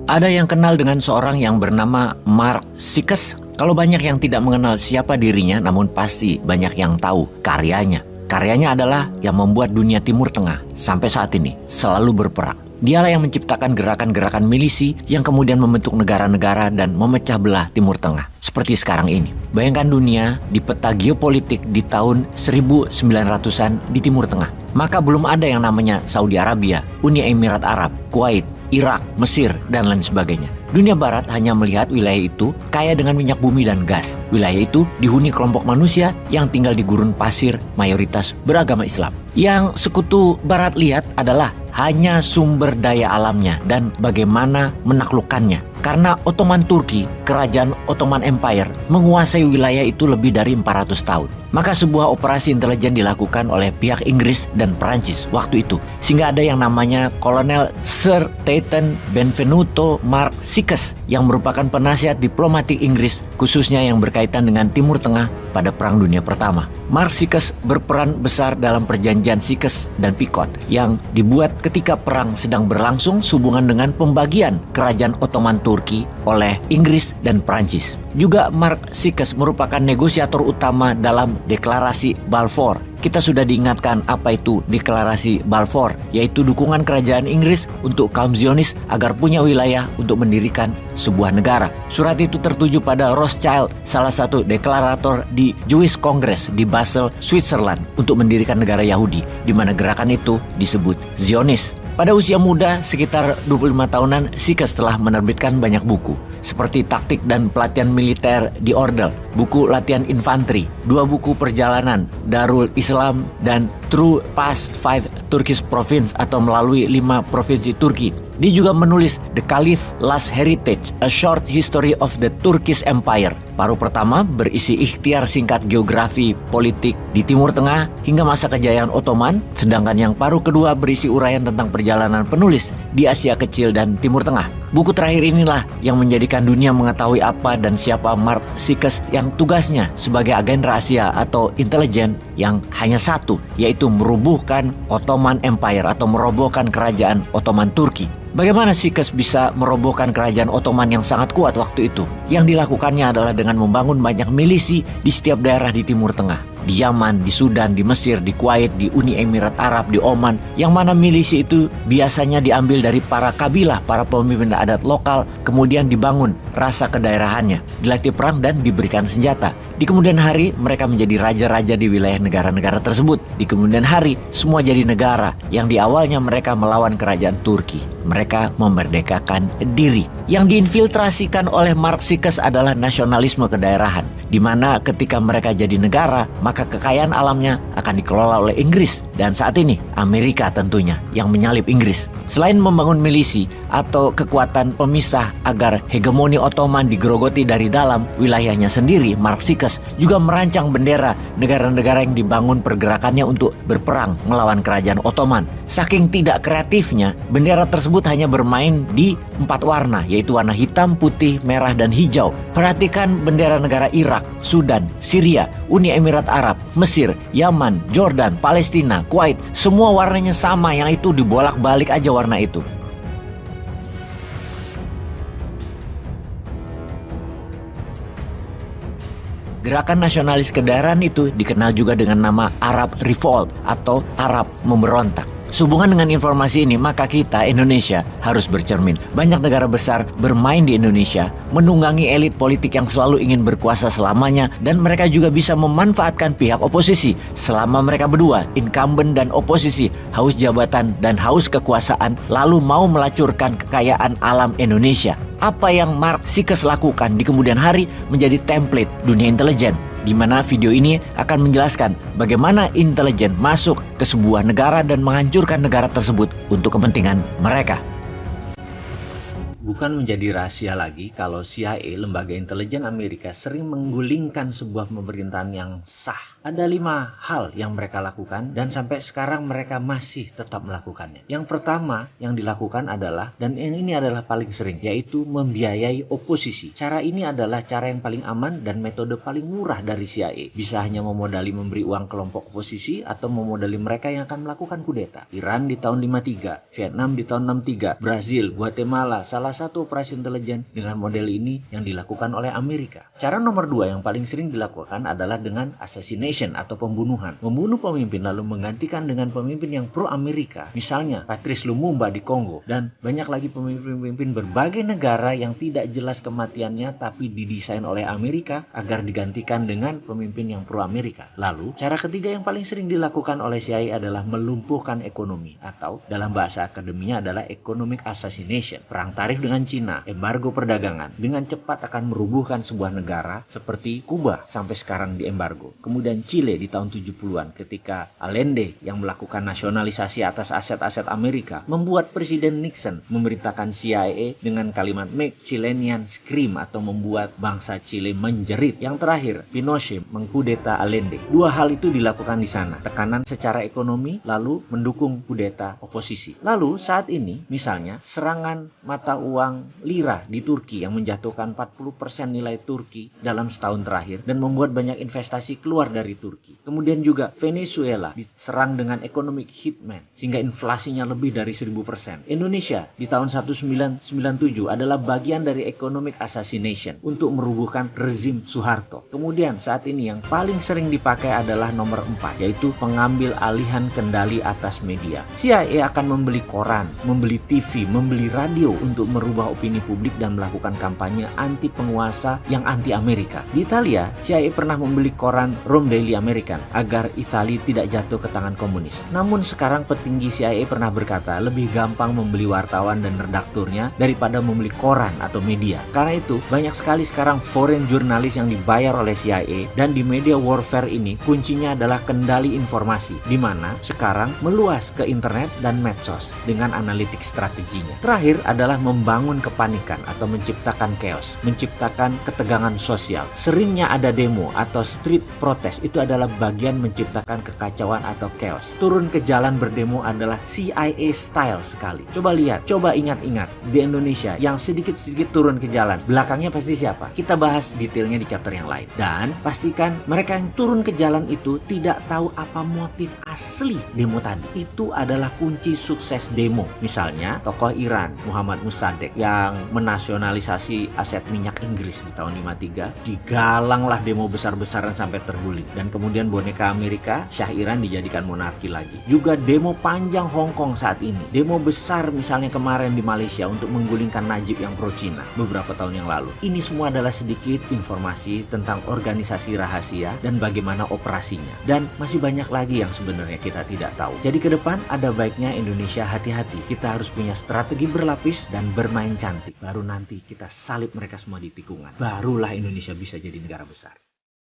Ada yang kenal dengan seorang yang bernama Mark Sykes? Kalau banyak yang tidak mengenal siapa dirinya, namun pasti banyak yang tahu karyanya. Karyanya adalah yang membuat dunia Timur Tengah sampai saat ini selalu berperang. Dialah yang menciptakan gerakan-gerakan milisi yang kemudian membentuk negara-negara dan memecah belah Timur Tengah seperti sekarang ini. Bayangkan dunia di peta geopolitik di tahun 1900-an di Timur Tengah. Maka belum ada yang namanya Saudi Arabia, Uni Emirat Arab, Kuwait, Irak, Mesir, dan lain sebagainya. Dunia Barat hanya melihat wilayah itu kaya dengan minyak bumi dan gas. Wilayah itu dihuni kelompok manusia yang tinggal di gurun pasir, mayoritas beragama Islam. Yang sekutu Barat lihat adalah hanya sumber daya alamnya dan bagaimana menaklukkannya. Karena Ottoman Turki, kerajaan Ottoman Empire, menguasai wilayah itu lebih dari 400 tahun. Maka sebuah operasi intelijen dilakukan oleh pihak Inggris dan Perancis waktu itu. Sehingga ada yang namanya Kolonel Sir Teitan Benvenuto Mark Sykes yang merupakan penasihat diplomatik Inggris khususnya yang berkaitan dengan Timur Tengah pada Perang Dunia Pertama. Mark Sykes berperan besar dalam perjanjian Sykes dan Picot yang dibuat ketika perang sedang berlangsung sehubungan dengan pembagian kerajaan Ottoman Turki oleh Inggris dan Perancis. Juga Mark Sykes merupakan negosiator utama dalam deklarasi Balfour. Kita sudah diingatkan apa itu deklarasi Balfour, yaitu dukungan kerajaan Inggris untuk kaum Zionis agar punya wilayah untuk mendirikan sebuah negara. Surat itu tertuju pada Rothschild, salah satu deklarator di Jewish Congress di Basel, Switzerland, untuk mendirikan negara Yahudi, di mana gerakan itu disebut Zionis. Pada usia muda, sekitar 25 tahunan, Sykes telah menerbitkan banyak buku, seperti Taktik dan Pelatihan Militer di Ordel, buku Latihan Infanteri, 2 buku perjalanan, Darul Islam, dan Through Past 5 Turkish Province atau melalui 5 provinsi Turki. Dia juga menulis The Caliph Last Heritage, A Short History of the Turkish Empire. Paruh pertama berisi ikhtiar singkat geografi politik di Timur Tengah hingga masa kejayaan Ottoman, sedangkan yang paruh kedua berisi uraian tentang perjalanan penulis di Asia Kecil dan Timur Tengah. Buku terakhir inilah yang menjadikan dunia mengetahui apa dan siapa Mark Sykes yang tugasnya sebagai agen rahasia atau intelijen yang hanya satu, yaitu merubuhkan Ottoman Empire atau merobohkan kerajaan Ottoman Turki. Bagaimana Sykes bisa merobohkan kerajaan Ottoman yang sangat kuat waktu itu? Yang dilakukannya adalah dengan membangun banyak milisi di setiap daerah di Timur Tengah. Di Yaman, di Sudan, di Mesir, di Kuwait, di Uni Emirat Arab, di Oman. Yang mana milisi itu biasanya diambil dari para kabilah, para pemimpin adat lokal. Kemudian dibangun rasa kedaerahannya, dilatih perang dan diberikan senjata. Di kemudian hari mereka menjadi raja-raja di wilayah negara-negara tersebut. Di kemudian hari semua jadi negara yang di awalnya mereka melawan kerajaan Turki. Mereka memerdekakan diri. Yang diinfiltrasikan oleh Mark Sykes adalah nasionalisme kedaerahan, di mana ketika mereka jadi negara, maka kekayaan alamnya akan dikelola oleh Inggris. Dan saat ini Amerika tentunya yang menyalip Inggris. Selain membangun milisi atau kekuatan pemisah agar hegemoni Ottoman digerogoti dari dalam wilayahnya sendiri, Mark Sykes juga merancang bendera negara-negara yang dibangun pergerakannya untuk berperang melawan kerajaan Ottoman. Saking tidak kreatifnya, bendera tersebut hanya bermain di 4 warna, yaitu warna hitam, putih, merah, dan hijau. Perhatikan bendera negara Irak, Sudan, Syria, Uni Emirat Arab, Mesir, Yaman, Jordan, Palestina, Kuwait, semua warnanya sama, yang itu dibolak-balik aja warna itu. Gerakan nasionalis kedaerahan itu dikenal juga dengan nama Arab Revolt atau Arab memberontak. Sehubungan dengan informasi ini, maka kita, Indonesia, harus bercermin. Banyak negara besar bermain di Indonesia, menunggangi elit politik yang selalu ingin berkuasa selamanya, dan mereka juga bisa memanfaatkan pihak oposisi. Selama mereka berdua, incumbent dan oposisi, haus jabatan dan haus kekuasaan, lalu mau melacurkan kekayaan alam Indonesia. Apa yang Mark Sykes lakukan di kemudian hari menjadi template dunia intelijen, di mana video ini akan menjelaskan bagaimana intelijen masuk ke sebuah negara dan menghancurkan negara tersebut untuk kepentingan mereka. Bukan menjadi rahasia lagi kalau CIA, lembaga intelijen Amerika, sering menggulingkan sebuah pemerintahan yang sah. Ada 5 hal yang mereka lakukan dan sampai sekarang mereka masih tetap melakukannya. Yang pertama yang dilakukan adalah, dan yang ini adalah paling sering, yaitu membiayai oposisi. Cara ini adalah cara yang paling aman dan metode paling murah dari CIA. Bisa hanya memodali memberi uang kelompok oposisi atau memodali mereka yang akan melakukan kudeta. Iran di tahun 53, Vietnam di tahun 63, Brazil, Guatemala, salah satu operasi intelijen dengan model ini yang dilakukan oleh Amerika. Cara nomor 2 yang paling sering dilakukan adalah dengan assassination atau pembunuhan. Membunuh pemimpin lalu menggantikan dengan pemimpin yang pro-Amerika. Misalnya Patrice Lumumba di Kongo dan banyak lagi pemimpin-pemimpin berbagai negara yang tidak jelas kematiannya tapi didesain oleh Amerika agar digantikan dengan pemimpin yang pro-Amerika. Lalu, cara ketiga yang paling sering dilakukan oleh CIA adalah melumpuhkan ekonomi atau dalam bahasa akademinya adalah economic assassination. Perang tarif dengan Cina, embargo perdagangan dengan cepat akan merubuhkan sebuah negara seperti Kuba sampai sekarang diembargo. Kemudian Chile di tahun 70-an ketika Allende yang melakukan nasionalisasi atas aset-aset Amerika membuat Presiden Nixon memerintahkan CIA dengan kalimat make Chileans scream atau membuat bangsa Chile menjerit. Yang terakhir, Pinochet mengkudeta Allende. Dua hal itu dilakukan di sana. Tekanan secara ekonomi lalu mendukung kudeta oposisi. Lalu saat ini misalnya serangan mata uang lira di Turki yang menjatuhkan 40% nilai Turki dalam setahun terakhir dan membuat banyak investasi keluar dari Turki. Kemudian juga Venezuela diserang dengan economic hitman sehingga inflasinya lebih dari 1000%. Indonesia di tahun 1997 adalah bagian dari economic assassination untuk merubuhkan rezim Soeharto. Kemudian saat ini yang paling sering dipakai adalah nomor 4 yaitu pengambil alihan kendali atas media. CIA akan membeli koran, membeli TV, membeli radio untuk merubah opini publik dan melakukan kampanye anti penguasa yang anti Amerika. Di Italia, CIA pernah membeli koran Rome Daily American agar Italia tidak jatuh ke tangan komunis. Namun sekarang petinggi CIA pernah berkata lebih gampang membeli wartawan dan redakturnya daripada membeli koran atau media. Karena itu, banyak sekali sekarang foreign jurnalis yang dibayar oleh CIA dan di media warfare ini kuncinya adalah kendali informasi di mana sekarang meluas ke internet dan medsos dengan analitik strateginya. Terakhir adalah membangun kepanikan atau menciptakan chaos, menciptakan ketegangan sosial. Seringnya ada demo atau street protest itu adalah bagian menciptakan kekacauan atau chaos. Turun ke jalan berdemo adalah CIA style sekali. Coba lihat, coba ingat-ingat di Indonesia yang sedikit-sedikit turun ke jalan. Belakangnya pasti siapa? Kita bahas detailnya di chapter yang lain. Dan pastikan mereka yang turun ke jalan itu tidak tahu apa motif asli demo tadi. Itu adalah kunci sukses demo. Misalnya tokoh Iran Muhammad Mossadegh yang menasionalisasi aset minyak Inggris di tahun 53, digalanglah demo besar-besaran sampai terguling. Dan kemudian boneka Amerika, Syah Iran dijadikan monarki lagi. Juga demo panjang Hong Kong saat ini. Demo besar misalnya kemarin di Malaysia untuk menggulingkan Najib yang pro Cina beberapa tahun yang lalu. Ini semua adalah sedikit informasi tentang organisasi rahasia dan bagaimana operasinya. Dan masih banyak lagi yang sebenarnya kita tidak tahu. Jadi ke depan ada baiknya Indonesia hati-hati. Kita harus punya strategi berlapis dan bermain cantik. Baru nanti kita salib mereka semua di tikungan. Barulah Indonesia bisa jadi negara besar.